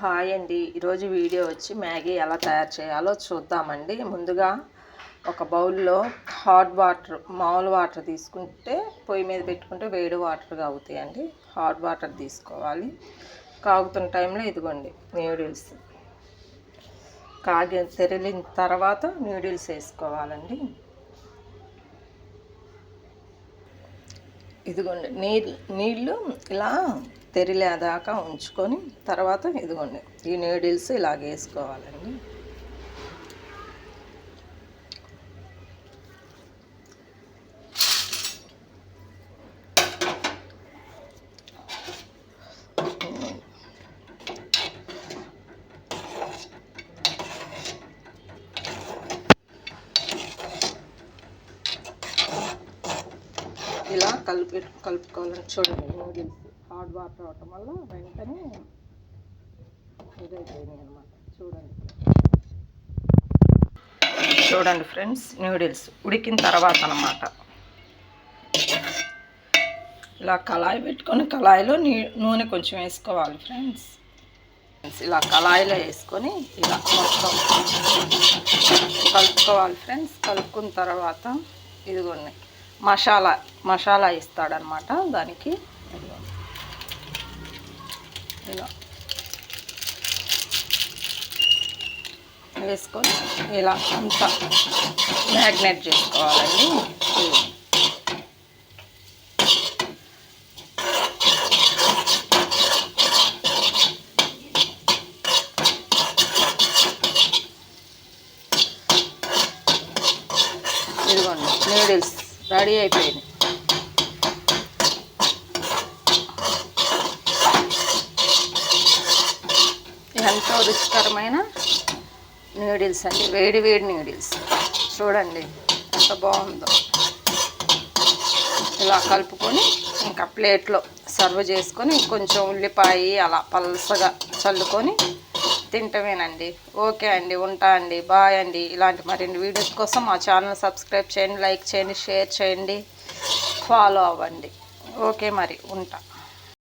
Hi అండి. ఈరోజు video వచ్చి మ్యాగీ ఎలా తయారు చేయాలో చూద్దామండి. ముందుగా ఒక బౌల్లో హాట్ వాటర్, మామూలు వాటర్ తీసుకుంటే పొయ్యి మీద పెట్టుకుంటే వేడి వాటర్గా అవుతాయండి. హాట్ వాటర్ తీసుకోవాలి. కాగుతున్న టైంలో ఇదిగోండి నూడిల్స్ తెరిలిన తర్వాత నూడిల్స్ వేసుకోవాలండి. ఇదిగోండి నీళ్ళు ఇలా తెరిలేదాకా ఉంచుకొని తర్వాత ఇదిగోండి ఈ నూడిల్స్ ఇలాగ వేసుకోవాలండి. ఇలా కలుపుకోవాలని చూడండి. నూడిల్స్ హాట్ వాటర్ అవటం వల్ల వెంటనే ఇదైపోయినాయి అన్నమాట. చూడండి ఫ్రెండ్స్, నూడిల్స్ ఉడికిన తర్వాత అన్నమాట ఇలా కళాయి పెట్టుకొని కళాయిలో నూనె కొంచెం వేసుకోవాలి ఫ్రెండ్స్. ఇలా కళాయిలో వేసుకొని ఇలా మొత్తం కలుపుకోవాలి ఫ్రెండ్స్. కలుపుకున్న తర్వాత ఇదిగోండి మసాలా ఇస్తాడనమాట. దానికి ఇలా వేసుకొని ఇలా అంతా మ్యాగ్నేట్ చేసుకోవాలండి. ఇదిగోండి నూడిల్స్ రెడీ అయిపోయింది. ఎంతో రుచికరమైన నూడిల్స్ అండి, వేడి నూడిల్స్. చూడండి ఎంత బాగుందో. ఇలా కలుపుకొని ఇంకా ప్లేట్లో సర్వ్ చేసుకొని కొంచెం ఉల్లిపాయ అలా పల్సగా చల్లుకొని తింటమేనండి. ఓకే అండి, ఉంటా అండి, బాయ్ అండి. ఇలాంటి మరిన్ని వీడియోస్ కోసం మా ఛానల్ సబ్స్క్రైబ్ చేయండి, లైక్ చేయండి, షేర్ చేయండి, ఫాలో అవ్వండి. ఓకే మరి ఉంటా.